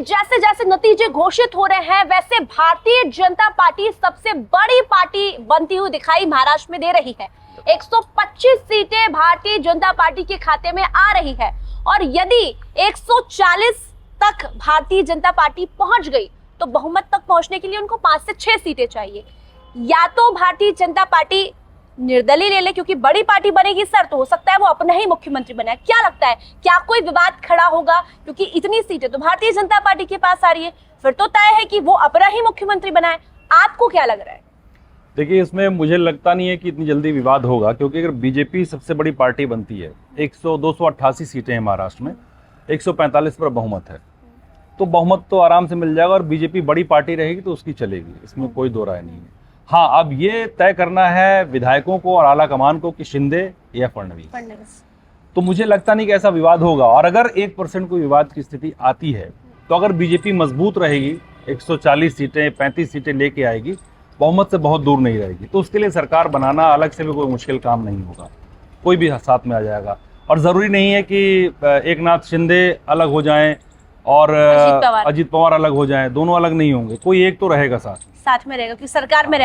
जैसे जैसे नतीजे घोषित हो रहे हैं वैसे भारतीय जनता पार्टी सबसे बड़ी पार्टी बनती हुई दिखाई महाराष्ट्र में दे रही है। 125 सीटें भारतीय जनता पार्टी के खाते में आ रही है और यदि 140 तक भारतीय जनता पार्टी पहुंच गई तो बहुमत तक पहुंचने के लिए उनको 5 से 6 सीटें चाहिए। या तो भारतीय जनता पार्टी निर्दलीय ले ले क्योंकि बड़ी पार्टी बनेगी सर, तो हो सकता है वो अपना ही मुख्यमंत्री बनाए। क्या लगता है, क्या कोई विवाद खड़ा होगा? क्योंकि इतनी सीटें तो भारतीय जनता पार्टी के पास आ रही है, फिर तो तय है कि वो अपना ही मुख्यमंत्री बनाए। आपको क्या लग रहा है? देखिए, इसमें मुझे लगता नहीं है कि इतनी जल्दी विवाद होगा, क्योंकि अगर बीजेपी सबसे बड़ी पार्टी बनती है, 288 सीटें हैं महाराष्ट्र में, 145 पर बहुमत है, तो बहुमत तो आराम से मिल जाएगा और बीजेपी बड़ी पार्टी रहेगी तो उसकी चलेगी, इसमें कोई दो राय नहीं है। हाँ, अब ये तय करना है विधायकों को और आला कमान को कि शिंदे या फडणवीस। तो मुझे लगता नहीं कि ऐसा विवाद होगा। और अगर 1% कोई विवाद की स्थिति आती है तो अगर बीजेपी मजबूत रहेगी, 140 सीटें 35 सीटें लेके आएगी, बहुमत से बहुत दूर नहीं रहेगी, तो उसके लिए सरकार बनाना अलग से भी कोई मुश्किल काम नहीं होगा, कोई भी साथ में आ जाएगा। और ज़रूरी नहीं है कि एक नाथ शिंदे अलग हो जाएं और अजीत पवार अलग हो जाएं, दोनों अलग नहीं होंगे, कोई एक तो रहेगा साथ में रहेगा, क्योंकि सरकार में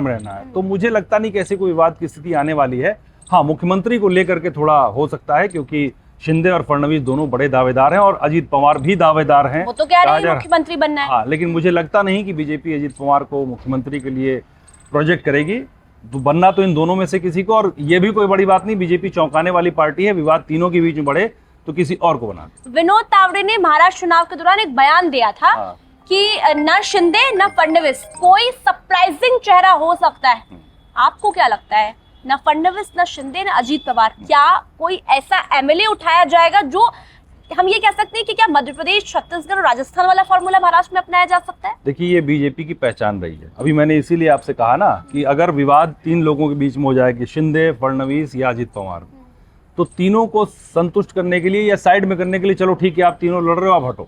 रहना है। तो मुझे लगता नहीं कि ऐसी कोई विवाद की स्थिति आने वाली है। हाँ, मुख्यमंत्री को लेकर के थोड़ा हो सकता है, क्योंकि शिंदे और फडणवीस दोनों बड़े दावेदार हैं और अजीत पवार भी दावेदार हैं, वो तो कह रहे हैं मुख्यमंत्री बनना है। हाँ, लेकिन मुझे लगता नहीं कि बीजेपी अजीत पवार को मुख्यमंत्री के लिए प्रोजेक्ट करेगी। तो बनना तो इन दोनों में से किसी को, और ये भी कोई बड़ी बात नहीं, बीजेपी चौंकाने वाली पार्टी है, विवाद तीनों के बीच में बढ़े तो किसी और को बना। विनोद तावड़े ने महाराष्ट्र चुनाव के दौरान एक बयान दिया था कि न शिंदे न फडणवीस, कोई सरप्राइजिंग चेहरा हो सकता है। आपको क्या लगता है, न फडणवीस न शिंदे न अजीत पवार, क्या कोई ऐसा एमएलए उठाया जाएगा जो हम ये कह सकते हैं कि क्या मध्य प्रदेश, छत्तीसगढ़ और राजस्थान वाला फॉर्मूला महाराष्ट्र में अपनाया जा सकता है? देखिए, ये बीजेपी की पहचान रही है। अभी मैंने इसीलिए आपसे कहा ना कि अगर विवाद 3 लोगों के बीच में हो जाए कि शिंदे, फडणवीस या अजीत पवार, तो तीनों को संतुष्ट करने के लिए या साइड में करने के लिए, चलो ठीक है आप तीनों लड़ रहे हो, आप हटो,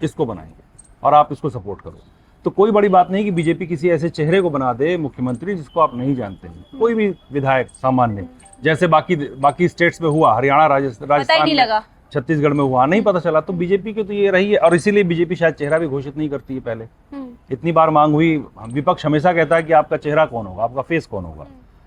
इसको बनाएंगे और आप इसको सपोर्ट करो। तो कोई बड़ी बात नहीं कि बीजेपी किसी ऐसे चेहरे को बना दे मुख्यमंत्री जिसको आप नहीं जानते हैं, कोई भी विधायक सामान्य, जैसे बाकी स्टेट्स में हुआ, हरियाणा, राजस्थान, छत्तीसगढ़ में हुआ, नहीं पता चला। तो बीजेपी की तो ये रही है, और इसीलिए बीजेपी शायद चेहरा भी घोषित नहीं करती है। पहले इतनी बार मांग हुई, विपक्ष हमेशा कहता है कि आपका चेहरा कौन होगा, आपका फेस कौन होगा,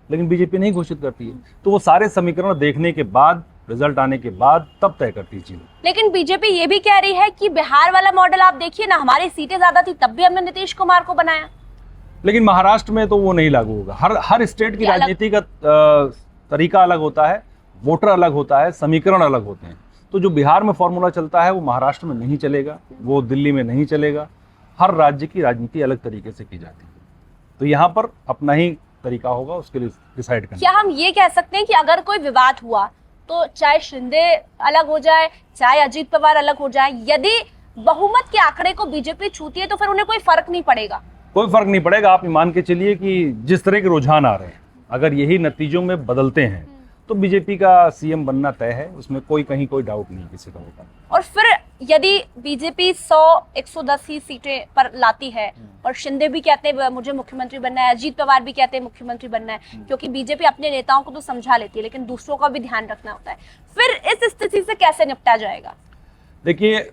लेकिन बीजेपी नहीं घोषित करती है। तो वो सारे समीकरण देखने के बाद, रिजल्ट आने के बाद तब तय करती चीज। लेकिन बीजेपी ये भी कह रही है कि बिहार वाला मॉडल आप देखिए ना, हमारी सीटें ज्यादा थी तब भी हमने नीतीश कुमार को बनाया। लेकिन महाराष्ट्र में तो वो नहीं लागू होगा। हर स्टेट की राजनीति का तरीका अलग होता है, वोटर अलग होता है, समीकरण अलग होते हैं। तो जो बिहार में फॉर्मूला चलता है वो महाराष्ट्र में नहीं चलेगा, वो दिल्ली में नहीं चलेगा। हर राज्य की राजनीति अलग तरीके से की जाती है, तो यहाँ पर अपना ही तरीका होगा उसके लिए डिसाइड करना। क्या हम ये कह सकते हैं कि अगर कोई विवाद हुआ तो चाहे शिंदे अलग हो जाए, चाहे अजीत पवार अलग हो जाए, यदि बहुमत के आंकड़े को बीजेपी छूती है तो फिर उन्हें कोई फर्क नहीं पड़ेगा? कोई फर्क नहीं पड़ेगा। आप मान के चलिए कि जिस तरह के रुझान आ रहे हैं, अगर यही नतीजों में बदलते हैं तो बीजेपी का सीएम बनना तय है, उसमें कहीं कोई डाउट नहीं किसी का होगा। और फिर यदि बीजेपी 110 ही सीटें पर लाती है और शिंदे भी कहते हैं मुझे मुख्यमंत्री बनना है, अजीत पवार भी कहते हैं मुख्यमंत्री बनना है, क्योंकि बीजेपी अपने नेताओं को तो समझा लेती है लेकिन दूसरों का भी ध्यान रखना होता है, फिर इस स्थिति से कैसे निपटा जाएगा? देखिए,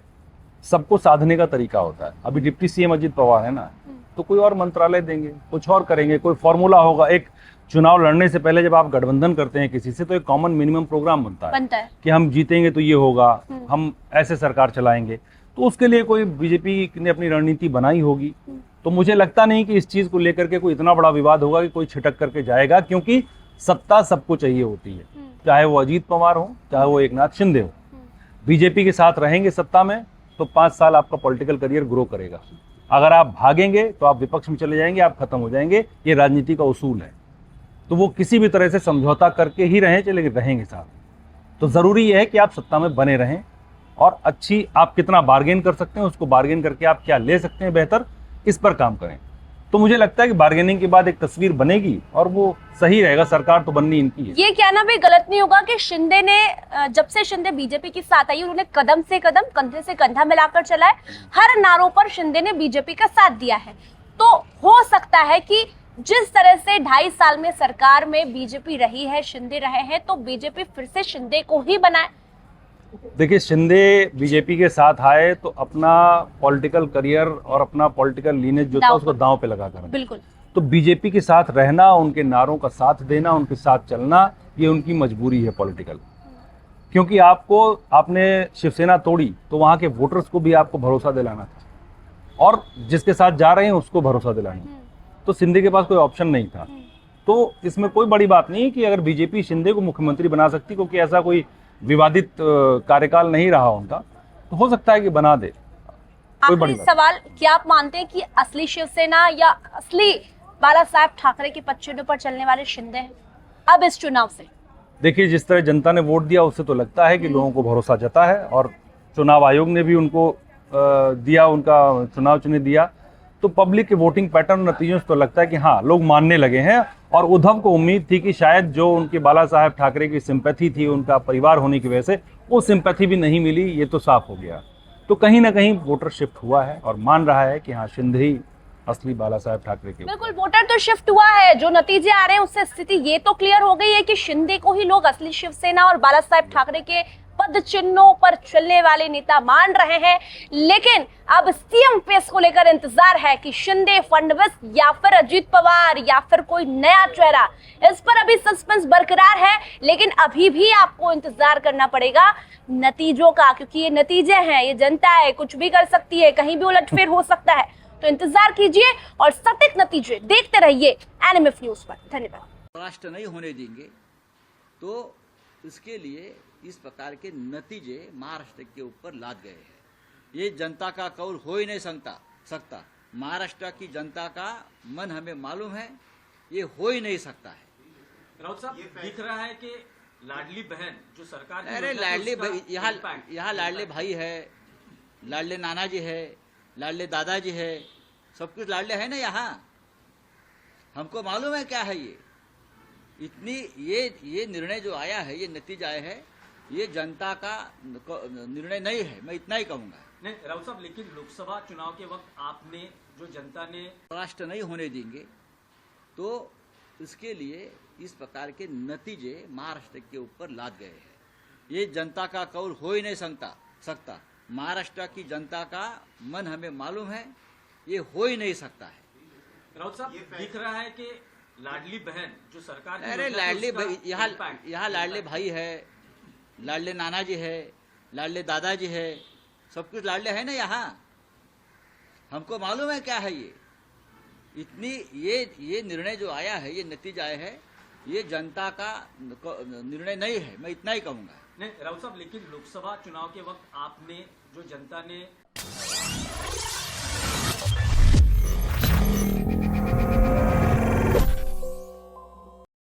सबको साधने का तरीका होता है। अभी डिप्टी सीएम अजीत पवार है ना, तो कोई और मंत्रालय देंगे, कुछ और करेंगे, कोई फॉर्मूला होगा। एक चुनाव लड़ने से पहले जब आप गठबंधन करते हैं किसी से, तो एक कॉमन मिनिमम प्रोग्राम बनता है कि हम जीतेंगे तो ये होगा, हम ऐसे सरकार चलाएंगे। तो उसके लिए कोई बीजेपी ने अपनी रणनीति बनाई होगी। तो मुझे लगता नहीं कि इस चीज को लेकर के कोई इतना बड़ा विवाद होगा कि कोई छिटक करके जाएगा, क्योंकि सत्ता सबको चाहिए होती है, चाहे वो अजीत पवार हो, चाहे वो एक नाथ शिंदे हो। बीजेपी के साथ रहेंगे सत्ता में तो 5 साल आपका पॉलिटिकल करियर ग्रो करेगा। अगर आप भागेंगे तो आप विपक्ष में चले जाएंगे, आप खत्म हो जाएंगे। ये राजनीति का उसूल है। तो वो किसी भी तरह से समझौता करके ही रहेंगे साथ। तो जरूरी यह है कि आप सत्ता में बने रहें और अच्छी, आप कितना बार्गेन कर सकते हैं उसको बार्गेन करके आप क्या ले सकते हैं बेहतर, इस पर काम करें। तो मुझे लगता है कि बार्गेनिंग के बाद एक तस्वीर बनेगी और वो सही रहेगा। सरकार तो बननी इनकी है। ये कहना भी गलत नहीं होगा कि शिंदे ने, जब से शिंदे बीजेपी के साथ आई, उन्होंने कदम से कदम, कंधे से कंधा मिलाकर चलाए। हर नारों पर शिंदे ने बीजेपी का साथ दिया है। तो हो सकता है कि जिस तरह से 2.5 साल में सरकार में बीजेपी रही है, शिंदे रहे हैं, तो बीजेपी फिर से शिंदे को ही बनाए। देखिए, शिंदे बीजेपी के साथ आए तो अपना पॉलिटिकल करियर और अपना पॉलिटिकल लीनेज जो था दांव उसको पर। दांव पे लगा कर बिल्कुल। तो बीजेपी के साथ रहना, उनके नारों का साथ देना, उनके साथ चलना, ये उनकी मजबूरी है पॉलिटिकल। क्योंकि आपने शिवसेना तोड़ी तो वहां के वोटर्स को भी आपको भरोसा दिलाना था और जिसके साथ जा रहे हैं उसको भरोसा दिलाना। तो शिंदे के पास कोई ऑप्शन नहीं था। तो इसमें कोई बड़ी बात नहीं कि अगर बीजेपी शिंदे को मुख्यमंत्री बना सकती, क्योंकि ऐसा कोई विवादित कार्यकाल नहीं रहा उनका, तो हो सकता है कि बना दे। कोई बड़ी आखिरी बात सवाल, क्या आप मानते हैं कि असली शिवसेना या असली बाला साहब ठाकरे के पदचिन्ह पर चलने वाले शिंदे हैं अब इस चुनाव से? देखिए, जिस तरह जनता ने वोट दिया उससे तो लगता है कि लोगों को भरोसा जता है और चुनाव आयोग ने भी उनको दिया, उनका चुनाव चिन्ह दिया। तो पब्लिक के वोटिंग पैटर्न नतीजों से तो लगता है कि हाँ, लोग मानने लगे हैं। और उद्धव को उम्मीद थी कि शायद जो उनके बाला साहेब ठाकरे की सिंपैथी थी उनका परिवार होने की वजह से, वो सिंपैथी भी नहीं मिली, ये तो साफ हो गया। तो कहीं ना कहीं वोटर शिफ्ट हुआ है और मान रहा है कि हाँ, शिंदे ही असली बाला साहेब ठाकरे के। बिल्कुल, वोटर तो शिफ्ट हुआ है। जो नतीजे आ रहे हैं उससे स्थिति ये तो क्लियर हो गई है कि शिंदे को ही लोग असली शिवसेना और बाला साहेब ठाकरे के पद चिन्हों पर चलने वाले नेता मान रहे हैं। लेकिन अब सीएम फेस को लेकर इंतजार है कि शिंदे, फडणवीस या फिर अजीत पवार या फिर कोई नया चेहरा, इस पर अभी सस्पेंस बरकरार है। लेकिन अभी भी आपको इंतजार करना पड़ेगा नतीजों का, क्योंकि ये नतीजे हैं, ये जनता है, कुछ भी कर सकती है, कहीं भी उलटफेर हो सकता है। तो इंतजार कीजिए और सटीक नतीजे देखते रहिए एनएमएफ न्यूज पर। धन्यवाद। राष्ट्र नहीं होने देंगे तो इसके लिए इस प्रकार के नतीजे महाराष्ट्र के ऊपर लाद गए हैं। ये जनता का कौल हो ही नहीं सकता। महाराष्ट्र की जनता का मन हमें मालूम है, ये हो ही नहीं सकता है। राउत साहब, दिख रहा है कि लाडली बहन जो सरकार की अरे योजना है, लाडले उसका भाई, यहाँ impact- यहाँ लाडले भाई है, लाडले नाना जी है, लाडले दादाजी है, सब कुछ लाडले है ना यहाँ। हमको मालूम है क्या है ये। इतनी ये निर्णय जो आया है, ये नतीजा आया है, ये जनता का निर्णय नहीं है, मैं इतना ही कहूंगा। नहीं राउत साहब, लेकिन लोकसभा चुनाव के वक्त आपने जो जनता ने राष्ट्र नहीं होने देंगे तो इसके लिए इस प्रकार के नतीजे महाराष्ट्र के ऊपर लाद गए हैं। ये जनता का कौल हो ही नहीं सकता। महाराष्ट्र की जनता का मन हमें मालूम है, ये हो ही नहीं सकता है। राउत साहब, दिख रहा है कि लाडली बहन जो सरकार की अरे योजना है, लाडले उसका भाई, impact- यहाँ लाडले भाई है, लाडले नाना जी है, लाडले दादाजी है, सब कुछ लाडले है ना यहाँ। हमको मालूम है क्या है ये। इतनी ये निर्णय जो आया है, ये नतीजा आया है, ये जनता का निर्णय नहीं है, मैं इतना ही कहूंगा। नहीं राउत साहब, लेकिन लोकसभा चुनाव के वक्त आपने जो जनता ने